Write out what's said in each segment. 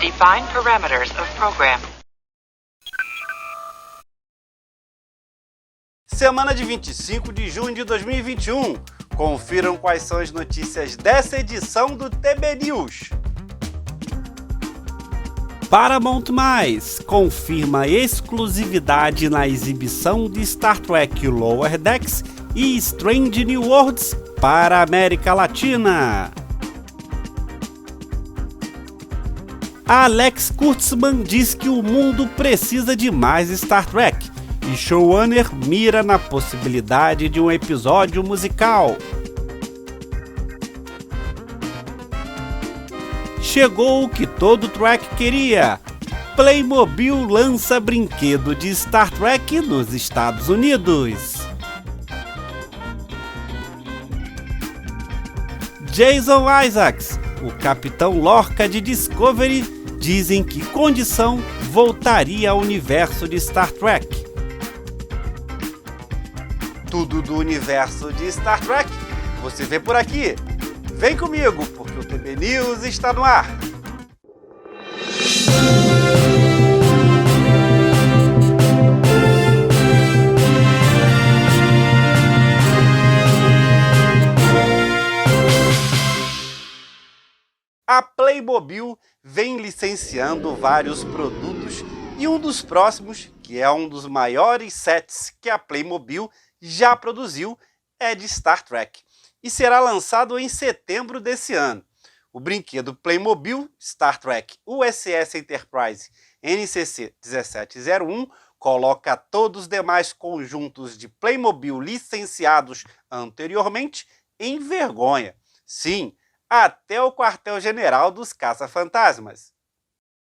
Define parameters of program. Semana de 25 de junho de 2021. Confiram quais são as notícias dessa edição do TB News. Paramount+ confirma exclusividade na exibição de Star Trek Lower Decks e Strange New Worlds para a América Latina. Alex Kurtzman diz que o mundo precisa de mais Star Trek e showrunner mira na possibilidade de um episódio musical. Chegou o que todo Trek queria. Playmobil lança brinquedo de Star Trek nos Estados Unidos. Jason Isaacs, o Capitão Lorca de Discovery, dizem que Condição voltaria ao universo de Star Trek. Tudo do universo de Star Trek você vê por aqui. Vem comigo, porque o TB News está no ar. A Playmobil vem licenciando vários produtos e um dos próximos, que é um dos maiores sets que a Playmobil já produziu, é de Star Trek e será lançado em setembro desse ano. O brinquedo Playmobil Star Trek USS Enterprise NCC 1701 coloca todos os demais conjuntos de Playmobil licenciados anteriormente em vergonha. Sim, até o quartel-general dos caça-fantasmas.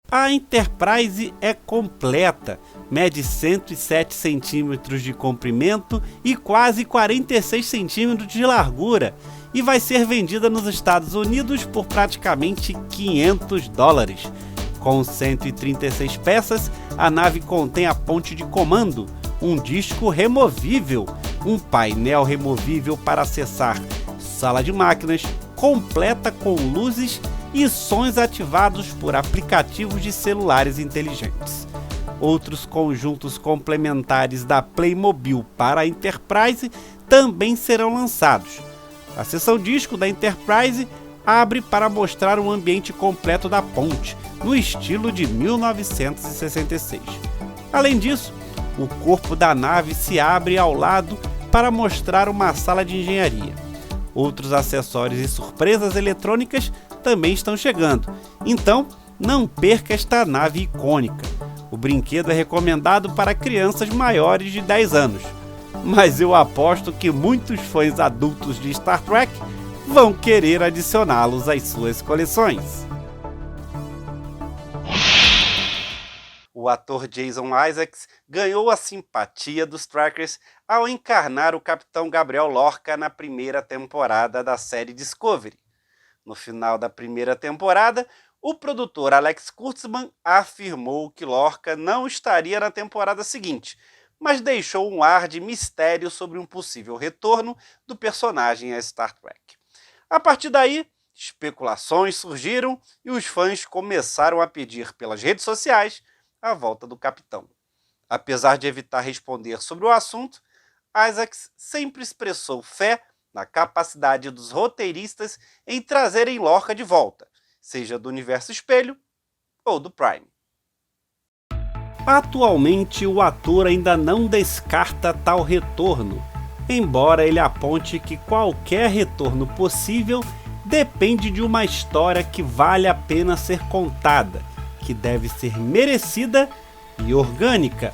A Enterprise é completa, mede 107 centímetros de comprimento e quase 46 centímetros de largura e vai ser vendida nos Estados Unidos por praticamente $500. Com 136 peças, a nave contém a ponte de comando, um disco removível, um painel removível para acessar sala de máquinas, completa com luzes e sons ativados por aplicativos de celulares inteligentes. Outros conjuntos complementares da Playmobil para a Enterprise também serão lançados. A seção disco da Enterprise abre para mostrar um ambiente completo da ponte, no estilo de 1966. Além disso, o corpo da nave se abre ao lado para mostrar uma sala de engenharia. Outros acessórios e surpresas eletrônicas também estão chegando, então não perca esta nave icônica. O brinquedo é recomendado para crianças maiores de 10 anos, mas eu aposto que muitos fãs adultos de Star Trek vão querer adicioná-los às suas coleções. O ator Jason Isaacs ganhou a simpatia dos Trekkers ao encarnar o Capitão Gabriel Lorca na primeira temporada da série Discovery. No final da primeira temporada, o produtor Alex Kurtzman afirmou que Lorca não estaria na temporada seguinte, mas deixou um ar de mistério sobre um possível retorno do personagem a Star Trek. A partir daí, especulações surgiram e os fãs começaram a pedir pelas redes sociais a volta do capitão. Apesar de evitar responder sobre o assunto, Isaacs sempre expressou fé na capacidade dos roteiristas em trazerem Lorca de volta, seja do universo espelho ou do Prime. Atualmente, o ator ainda não descarta tal retorno, embora ele aponte que qualquer retorno possível depende de uma história que vale a pena ser contada, que deve ser merecida e orgânica.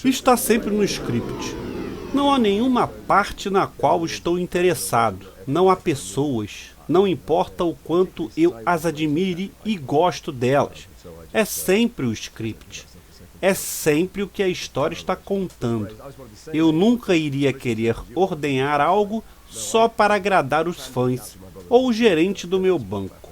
Está sempre no script. Não há nenhuma parte na qual estou interessado. Não há pessoas. Não importa o quanto eu as admire e gosto delas. É sempre o script. É sempre o que a história está contando. Eu nunca iria querer ordenhar algo só para agradar os fãs ou o gerente do meu banco.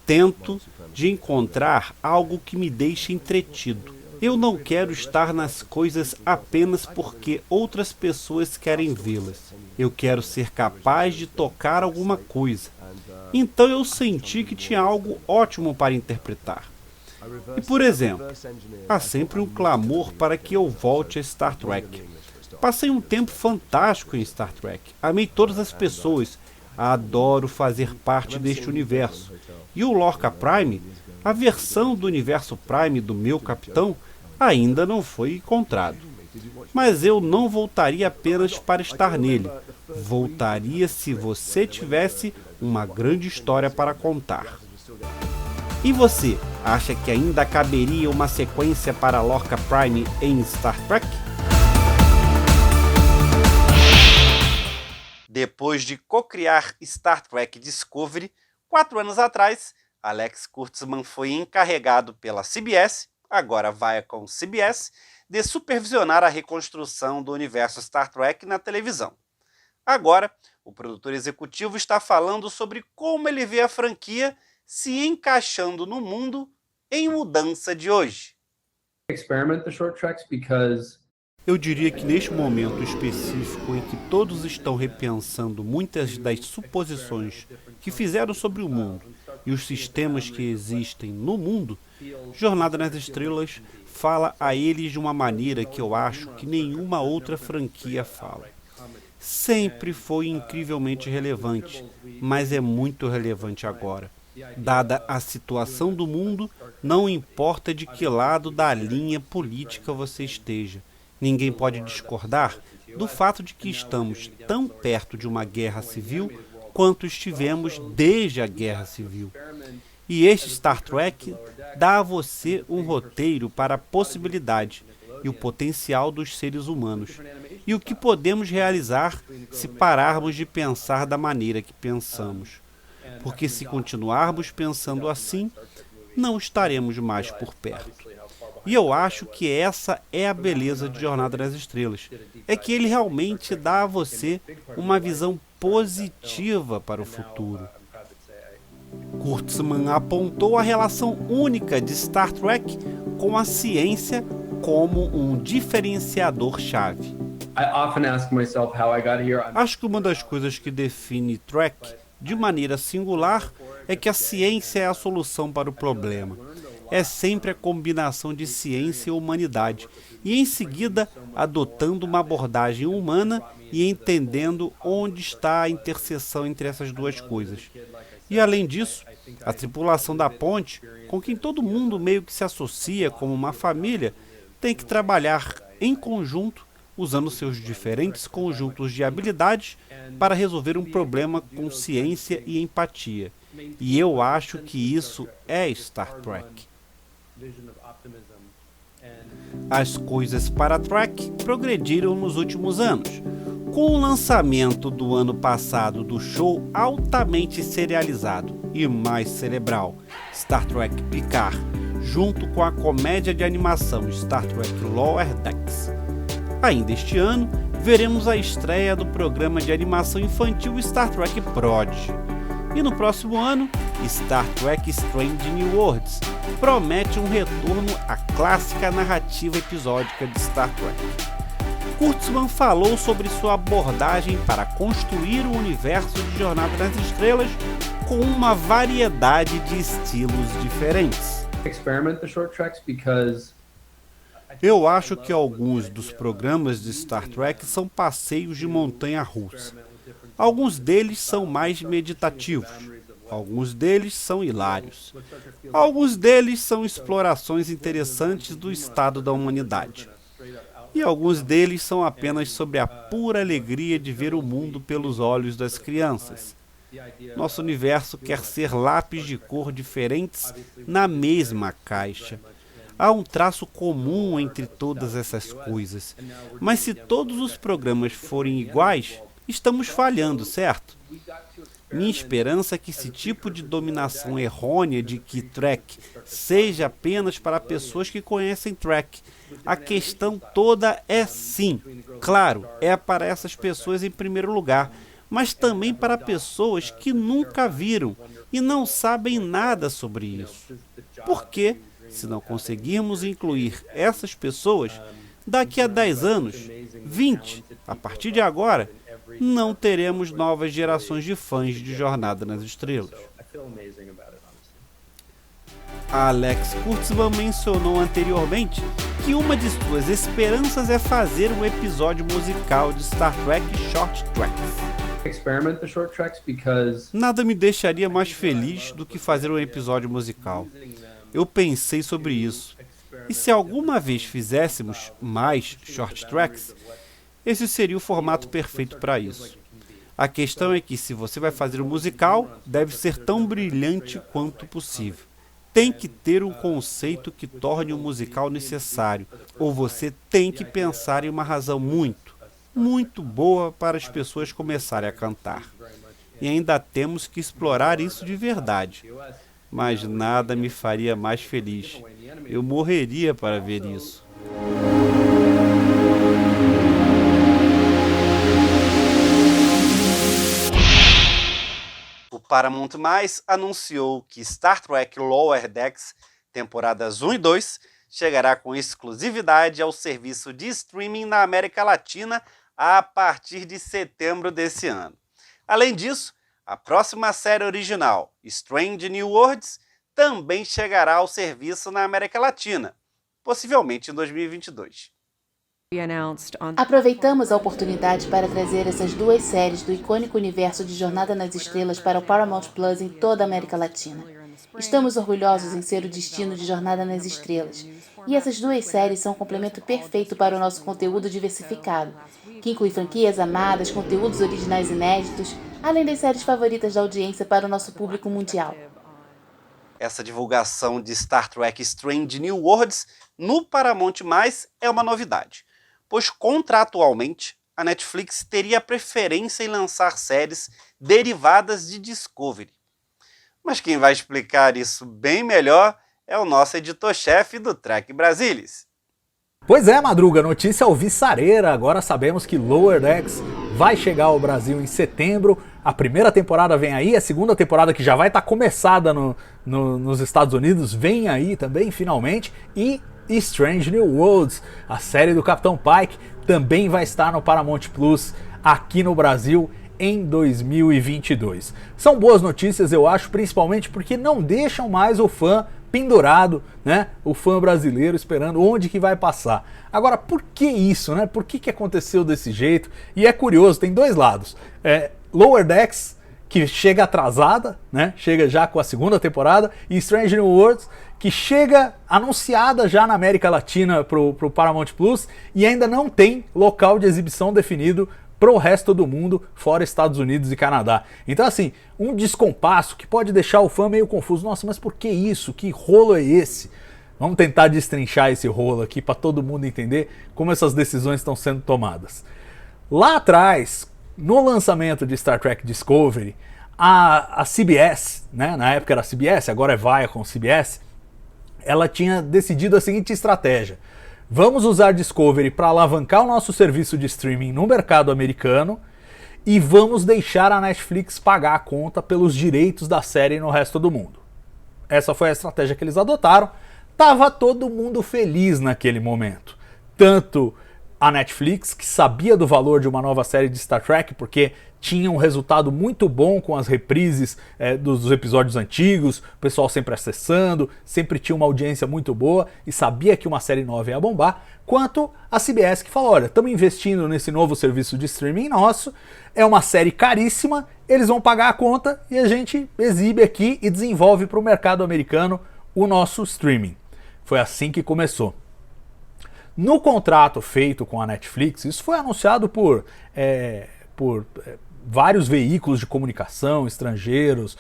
Tento de encontrar algo que me deixe entretido. Eu não quero estar nas coisas apenas porque outras pessoas querem vê-las. Eu quero ser capaz de tocar alguma coisa. Então eu senti que tinha algo ótimo para interpretar. E, por exemplo, há sempre um clamor para que eu volte a Star Trek. Passei um tempo fantástico em Star Trek. Amei todas as pessoas. Adoro fazer parte deste universo. E o Lorca Prime, a versão do universo Prime do meu capitão, ainda não foi encontrado. Mas eu não voltaria apenas para estar nele. Voltaria se você tivesse uma grande história para contar. E você, acha que ainda caberia uma sequência para Lorca Prime em Star Trek? Depois de co-criar Star Trek Discovery, 4 anos atrás, Alex Kurtzman foi encarregado pela CBS, agora Viacom CBS, de supervisionar a reconstrução do universo Star Trek na televisão. Agora, o produtor executivo está falando sobre como ele vê a franquia se encaixando no mundo em mudança de hoje. Eu diria que neste momento específico em que todos estão repensando muitas das suposições que fizeram sobre o mundo e os sistemas que existem no mundo, Jornada nas Estrelas fala a eles de uma maneira que eu acho que nenhuma outra franquia fala. Sempre foi incrivelmente relevante, mas é muito relevante agora. Dada a situação do mundo, não importa de que lado da linha política você esteja. Ninguém pode discordar do fato de que estamos tão perto de uma guerra civil quanto estivemos desde a Guerra Civil. E este Star Trek dá a você um roteiro para a possibilidade e o potencial dos seres humanos, e o que podemos realizar se pararmos de pensar da maneira que pensamos. Porque se continuarmos pensando assim, não estaremos mais por perto. E eu acho que essa é a beleza de Jornada nas Estrelas. É que ele realmente dá a você uma visão positiva para o futuro. Kurtzman apontou a relação única de Star Trek com a ciência como um diferenciador-chave. Acho que uma das coisas que define Trek de maneira singular é que a ciência é a solução para o problema. É sempre a combinação de ciência e humanidade, e em seguida adotando uma abordagem humana e entendendo onde está a interseção entre essas duas coisas. E além disso, a tripulação da ponte, com quem todo mundo meio que se associa como uma família, tem que trabalhar em conjunto, usando seus diferentes conjuntos de habilidades para resolver um problema com ciência e empatia. E eu acho que isso é Star Trek. As coisas para Trek progrediram nos últimos anos. Com o lançamento do ano passado do show altamente serializado e mais cerebral, Star Trek Picard, junto com a comédia de animação Star Trek Lower Decks. Ainda este ano, veremos a estreia do programa de animação infantil Star Trek Prodigy. E no próximo ano, Star Trek Strange New Worlds promete um retorno à clássica narrativa episódica de Star Trek. Kurtzman falou sobre sua abordagem para construir o universo de Jornada nas Estrelas com uma variedade de estilos diferentes. Eu acho que alguns dos programas de Star Trek são passeios de montanha-russa. Alguns deles são mais meditativos. Alguns deles são hilários. Alguns deles são explorações interessantes do estado da humanidade. E alguns deles são apenas sobre a pura alegria de ver o mundo pelos olhos das crianças. Nosso universo quer ser lápis de cor diferentes na mesma caixa. Há um traço comum entre todas essas coisas. Mas se todos os programas forem iguais, estamos falhando, certo? Minha esperança é que esse tipo de dominação errônea de que Trek seja apenas para pessoas que conhecem Trek. A questão toda é sim, claro, é para essas pessoas em primeiro lugar, mas também para pessoas que nunca viram e não sabem nada sobre isso. Porque Se não conseguirmos incluir essas pessoas, daqui a 10 anos, 20, a partir de agora, não teremos novas gerações de fãs de Jornada nas Estrelas. Alex Kurtzman mencionou anteriormente que uma de suas esperanças é fazer um episódio musical de Star Trek Short Tracks. Nada me deixaria mais feliz do que fazer um episódio musical. Eu pensei sobre isso. E se alguma vez fizéssemos mais Short Tracks, esse seria o formato perfeito para isso. A questão é que se você vai fazer um musical, deve ser tão brilhante quanto possível. Tem que ter um conceito que torne o musical necessário, ou você tem que pensar em uma razão muito boa para as pessoas começarem a cantar. E ainda temos que explorar isso de verdade. Mas nada me faria mais feliz. Eu morreria para ver isso. O Paramount+ anunciou que Star Trek Lower Decks, temporadas 1 e 2, chegará com exclusividade ao serviço de streaming na América Latina a partir de setembro desse ano. Além disso, a próxima série original, Strange New Worlds, também chegará ao serviço na América Latina, possivelmente em 2022. Aproveitamos a oportunidade para trazer essas duas séries do icônico universo de Jornada nas Estrelas para o Paramount+ em toda a América Latina. Estamos orgulhosos em ser o destino de Jornada nas Estrelas, e essas duas séries são um complemento perfeito para o nosso conteúdo diversificado, que inclui franquias amadas, conteúdos originais inéditos, além das séries favoritas da audiência para o nosso público mundial. Essa divulgação de Star Trek Strange New Worlds no Paramount+ é uma novidade, pois contratualmente a Netflix teria preferência em lançar séries derivadas de Discovery. Mas quem vai explicar isso bem melhor é o nosso editor-chefe do Trek Brasilis. Pois é, Madruga, notícia alvissareira. Agora sabemos que Lower Decks vai chegar ao Brasil em setembro. A primeira temporada vem aí, a segunda temporada que já vai estar começada nos Estados Unidos vem aí também, finalmente. E Strange New Worlds, a série do Capitão Pike, também vai estar no Paramount Plus aqui no Brasil em 2022. São boas notícias, eu acho, principalmente porque não deixam mais o fã pendurado, né? O fã brasileiro esperando onde que vai passar. Agora, por que isso, né? Por que aconteceu desse jeito? E é curioso, tem dois lados. Lower Decks, que chega atrasada, né? Chega já com a segunda temporada, e Strange New Worlds, que chega anunciada já na América Latina pro Paramount Plus e ainda não tem local de exibição definido pro resto do mundo, fora Estados Unidos e Canadá. Então assim, um descompasso que pode deixar o fã meio confuso. Nossa, mas por que isso? Que rolo é esse? Vamos tentar destrinchar esse rolo aqui para todo mundo entender como essas decisões estão sendo tomadas. Lá atrás, no lançamento de Star Trek Discovery, a CBS, né, na época era CBS, agora é Viacom CBS, ela tinha decidido a seguinte estratégia: vamos usar Discovery para alavancar o nosso serviço de streaming no mercado americano e vamos deixar a Netflix pagar a conta pelos direitos da série no resto do mundo. Essa foi a estratégia que eles adotaram. Tava todo mundo feliz naquele momento. Tanto a Netflix, que sabia do valor de uma nova série de Star Trek, porque tinha um resultado muito bom com as reprises dos episódios antigos, o pessoal sempre acessando, sempre tinha uma audiência muito boa e sabia que uma série nova ia bombar, quanto a CBS, que falou: olha, estamos investindo nesse novo serviço de streaming nosso, é uma série caríssima, eles vão pagar a conta e a gente exibe aqui e desenvolve para o mercado americano o nosso streaming. Foi assim que começou. No contrato feito com a Netflix, isso foi anunciado por vários veículos de comunicação estrangeiros,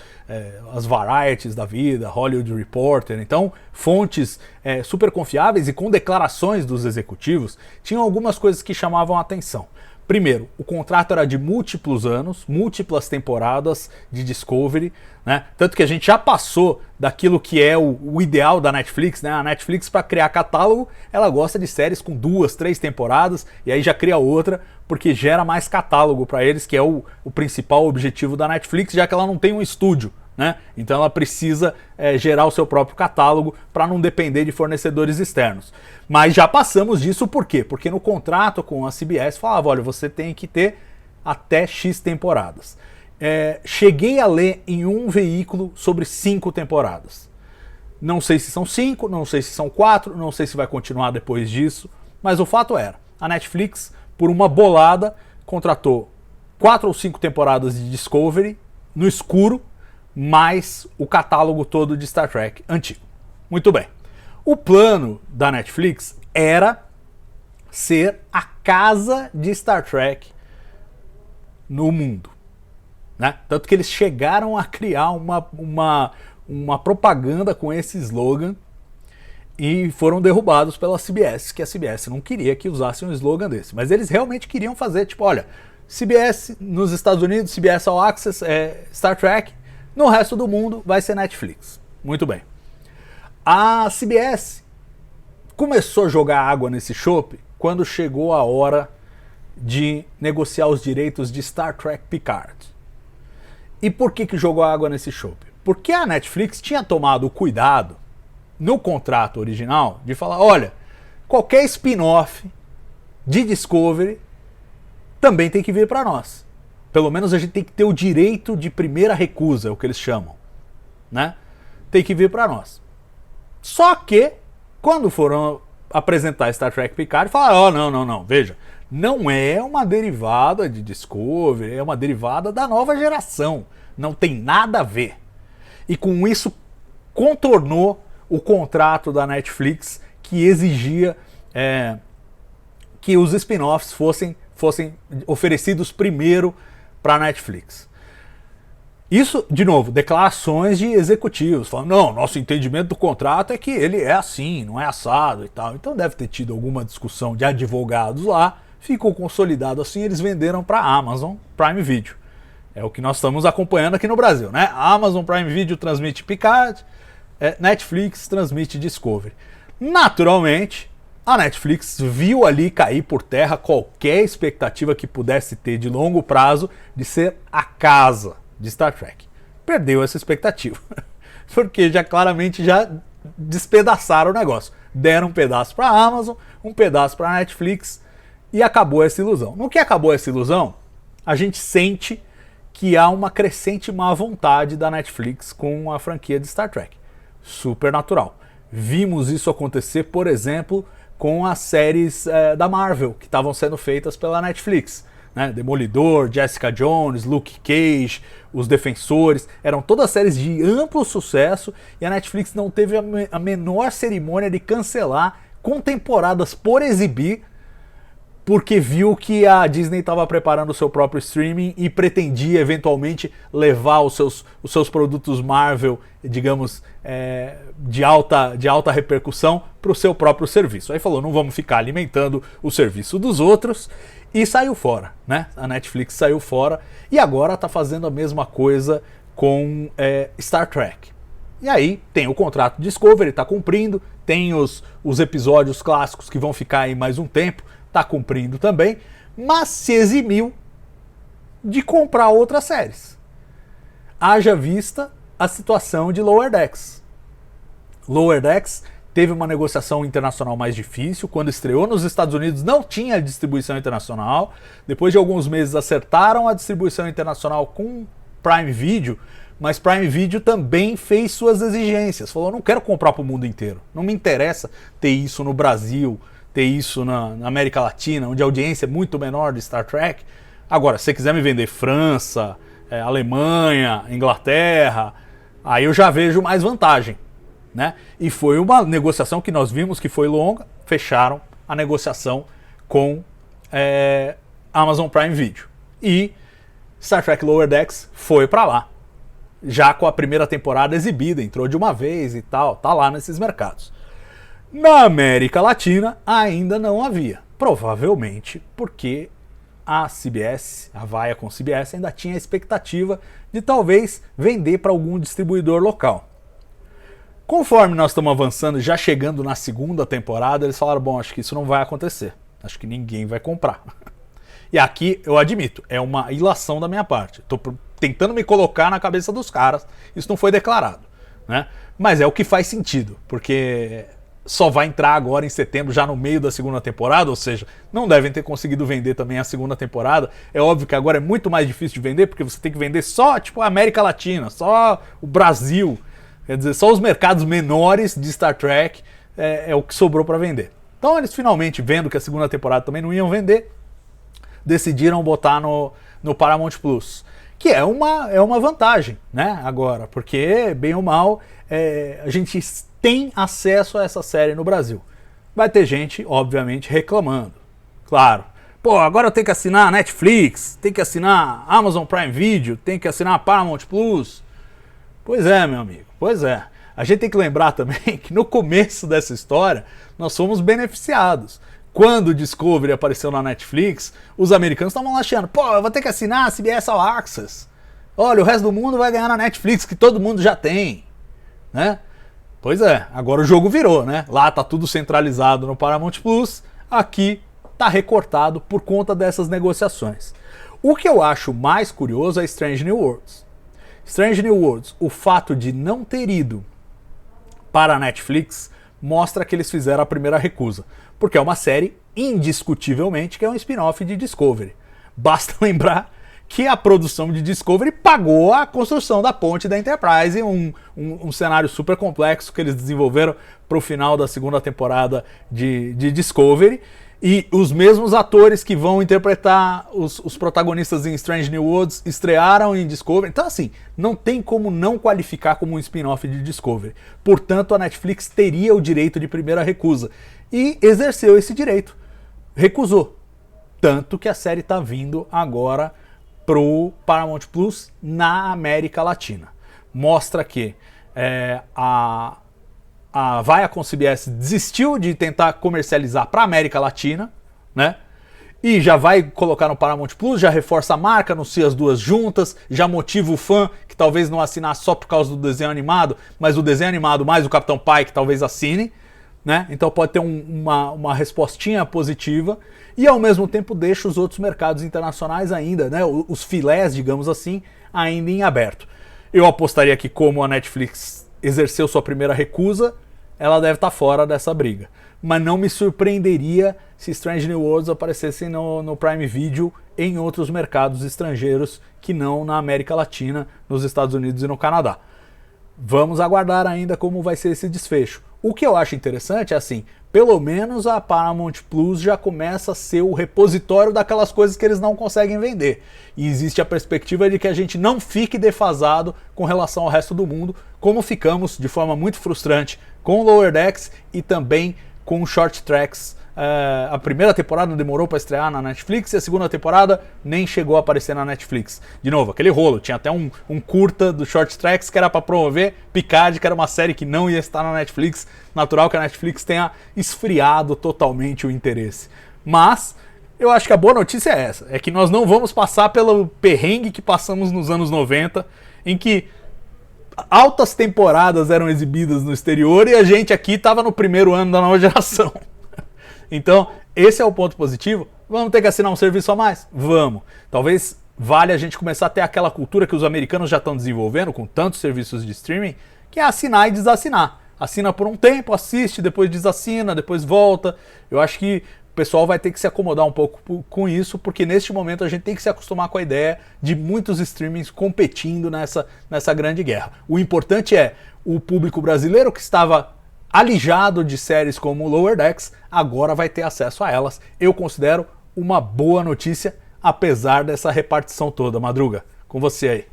as Varieties da vida, Hollywood Reporter, então fontes super confiáveis e com declarações dos executivos, tinham algumas coisas que chamavam a atenção. Primeiro, o contrato era de múltiplos anos, múltiplas temporadas de Discovery, né? Tanto que a gente já passou daquilo que é o ideal da Netflix, né? A Netflix, para criar catálogo, ela gosta de séries com 2, 3 temporadas e aí já cria outra, porque gera mais catálogo para eles, que é o principal objetivo da Netflix, já que ela não tem um estúdio né? Então ela precisa gerar o seu próprio catálogo para não depender de fornecedores externos. Mas já passamos disso, por quê? Porque no contrato com a CBS falava, olha, você tem que ter até X temporadas. Cheguei a ler em um veículo sobre 5 temporadas. Não sei se são 5, não sei se são 4, não sei se vai continuar depois disso, mas o fato era, a Netflix, por uma bolada, contratou 4 ou 5 temporadas de Discovery no escuro, mais o catálogo todo de Star Trek antigo. Muito bem. O plano da Netflix era ser a casa de Star Trek no mundo, né? Tanto que eles chegaram a criar uma propaganda com esse slogan e foram derrubados pela CBS, que a CBS não queria que usassem um slogan desse. Mas eles realmente queriam fazer, tipo, olha, CBS nos Estados Unidos, CBS All Access é Star Trek, no resto do mundo vai ser Netflix. Muito bem. A CBS começou a jogar água nesse chope quando chegou a hora de negociar os direitos de Star Trek Picard. E por que jogou água nesse chope? Porque a Netflix tinha tomado o cuidado, no contrato original, de falar, olha, qualquer spin-off de Discovery também tem que vir para nós. Pelo menos a gente tem que ter o direito de primeira recusa, é o que eles chamam, né? Tem que vir para nós. Só que, quando foram apresentar Star Trek Picard, falaram, não, veja, não é uma derivada de Discovery, é uma derivada da nova geração, não tem nada a ver. E com isso contornou o contrato da Netflix, que exigia que os spin-offs fossem oferecidos primeiro para a Netflix. Isso, de novo, declarações de executivos, falando, não, nosso entendimento do contrato é que ele é assim, não é assado e tal. Então deve ter tido alguma discussão de advogados lá, ficou consolidado assim, eles venderam para a Amazon Prime Video. É o que nós estamos acompanhando aqui no Brasil, né? A Amazon Prime Video transmite Picard, Netflix transmite Discovery. Naturalmente, a Netflix viu ali cair por terra qualquer expectativa que pudesse ter de longo prazo de ser a casa de Star Trek. Perdeu essa expectativa, porque claramente já despedaçaram o negócio. Deram um pedaço para a Amazon, um pedaço para a Netflix e acabou essa ilusão. No que acabou essa ilusão, a gente sente que há uma crescente má vontade da Netflix com a franquia de Star Trek. Super natural. Vimos isso acontecer, por exemplo, com as séries da Marvel que estavam sendo feitas pela Netflix. Né? Demolidor, Jessica Jones, Luke Cage, Os Defensores, eram todas séries de amplo sucesso e a Netflix não teve a menor cerimônia de cancelar com temporadas por exibir, porque viu que a Disney estava preparando o seu próprio streaming e pretendia eventualmente levar os seus produtos Marvel, digamos, de alta repercussão para o seu próprio serviço. Aí falou, não vamos ficar alimentando o serviço dos outros, e saiu fora, né? A Netflix saiu fora e agora está fazendo a mesma coisa com Star Trek. E aí tem o contrato Discovery, está cumprindo, tem os episódios clássicos que vão ficar aí mais um tempo, está cumprindo também, mas se eximiu de comprar outras séries. Haja vista a situação de Lower Decks. Lower Decks teve uma negociação internacional mais difícil. Quando estreou nos Estados Unidos não tinha distribuição internacional. Depois de alguns meses acertaram a distribuição internacional com Prime Video, mas Prime Video também fez suas exigências. Falou, não quero comprar para o mundo inteiro. Não me interessa ter isso no Brasil, ter isso na América Latina, onde a audiência é muito menor de Star Trek. Agora, se você quiser me vender França, Alemanha, Inglaterra, aí eu já vejo mais vantagem. Né? E foi uma negociação que nós vimos que foi longa, fecharam a negociação com Amazon Prime Video. E Star Trek Lower Decks foi para lá, já com a primeira temporada exibida, entrou de uma vez e tal, tá lá nesses mercados. Na América Latina ainda não havia, provavelmente porque a CBS, a Viacom CBS, ainda tinha a expectativa de talvez vender para algum distribuidor local. Conforme nós estamos avançando, já chegando na segunda temporada, eles falaram, bom, acho que isso não vai acontecer. Acho que ninguém vai comprar. E aqui, eu admito, é uma ilação da minha parte. Estou tentando me colocar na cabeça dos caras. Isso não foi declarado, né? Mas é o que faz sentido, porque só vai entrar agora em setembro, já no meio da segunda temporada, ou seja, não devem ter conseguido vender também a segunda temporada. É óbvio que agora é muito mais difícil de vender, porque você tem que vender só, tipo, a América Latina, só o Brasil, quer dizer, só os mercados menores de Star Trek é o que sobrou para vender. Então eles finalmente, vendo que a segunda temporada também não iam vender, decidiram botar no Paramount Plus, que é uma vantagem, né, agora, porque, bem ou mal, a gente tem acesso a essa série no Brasil. Vai ter gente, obviamente, reclamando. Claro. Pô, agora eu tenho que assinar a Netflix, tenho que assinar a Amazon Prime Video, tenho que assinar a Paramount Plus. Pois é, meu amigo, pois é. A gente tem que lembrar também que no começo dessa história, nós fomos beneficiados. Quando o Discovery apareceu na Netflix, os americanos estavam lá achando, pô, eu vou ter que assinar a CBS All Access. Olha, o resto do mundo vai ganhar na Netflix, que todo mundo já tem, né? Pois é, agora o jogo virou, né? Lá tá tudo centralizado no Paramount Plus, aqui tá recortado por conta dessas negociações. O que eu acho mais curioso é Strange New Worlds. Strange New Worlds, o fato de não ter ido para a Netflix mostra que eles fizeram a primeira recusa, porque é uma série indiscutivelmente que é um spin-off de Discovery. Basta lembrar que a produção de Discovery pagou a construção da ponte da Enterprise, um cenário super complexo que eles desenvolveram para o final da segunda temporada de Discovery, e os mesmos atores que vão interpretar os protagonistas em Strange New Worlds estrearam em Discovery. Então, assim, não tem como não qualificar como um spin-off de Discovery. Portanto, a Netflix teria o direito de primeira recusa e exerceu esse direito. Recusou. Tanto que a série está vindo agora pro Paramount Plus na América Latina. Mostra que a Viacom CBS desistiu de tentar comercializar para a América Latina, né? E já vai colocar no Paramount Plus, já reforça a marca, anuncia as duas juntas, já motiva o fã que talvez não assinasse só por causa do desenho animado, mas o desenho animado mais o Capitão Pike talvez assine, né? Então pode ter uma respostinha positiva e ao mesmo tempo deixa os outros mercados internacionais ainda, né? Os filés, digamos assim, ainda em aberto. Eu apostaria que como a Netflix exerceu sua primeira recusa, ela deve estar fora dessa briga. Mas não me surpreenderia se Strange New Worlds aparecessem no Prime Video em outros mercados estrangeiros que não na América Latina, nos Estados Unidos e no Canadá. Vamos aguardar ainda como vai ser esse desfecho. O que eu acho interessante é assim, pelo menos a Paramount Plus já começa a ser o repositório daquelas coisas que eles não conseguem vender. E existe a perspectiva de que a gente não fique defasado com relação ao resto do mundo, como ficamos de forma muito frustrante com Lower Decks e também com Short Tracks. A primeira temporada demorou para estrear na Netflix e a segunda temporada nem chegou a aparecer na Netflix. De novo, aquele rolo, tinha até um curta do Short Tracks que era para promover Picard, que era uma série que não ia estar na Netflix. Natural que a Netflix tenha esfriado totalmente o interesse. Mas eu acho que a boa notícia é essa, é que nós não vamos passar pelo perrengue que passamos nos anos 90, em que altas temporadas eram exibidas no exterior e a gente aqui estava no primeiro ano da nova geração. Então, esse é o ponto positivo. Vamos ter que assinar um serviço a mais? Vamos. Talvez valha a gente começar a ter aquela cultura que os americanos já estão desenvolvendo com tantos serviços de streaming, que é assinar e desassinar. Assina por um tempo, assiste, depois desassina, depois volta. Eu acho que o pessoal vai ter que se acomodar um pouco com isso, porque neste momento a gente tem que se acostumar com a ideia de muitos streamings competindo nessa grande guerra. O importante é o público brasileiro que estava alijado de séries como Lower Decks, agora vai ter acesso a elas. Eu considero uma boa notícia, apesar dessa repartição toda. Madruga, com você aí.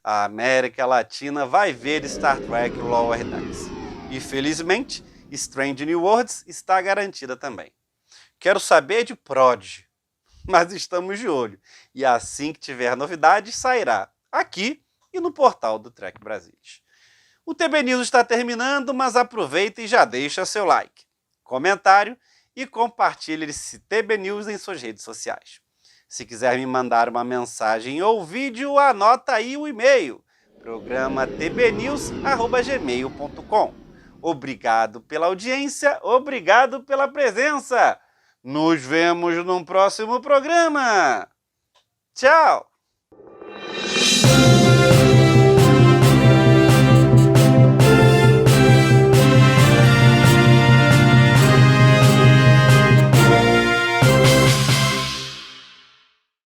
A América Latina vai ver Star Trek Lower Decks. E felizmente, Strange New Worlds está garantida também. Quero saber de Prodigy, mas estamos de olho. E assim que tiver novidades, sairá aqui e no portal do Trek Brasilis. O TB News está terminando, mas aproveita e já deixa seu like, comentário e compartilhe esse TB News em suas redes sociais. Se quiser me mandar uma mensagem ou vídeo, anota aí o e-mail, programa tbnews@gmail.com. Obrigado pela audiência, obrigado pela presença. Nos vemos no próximo programa. Tchau!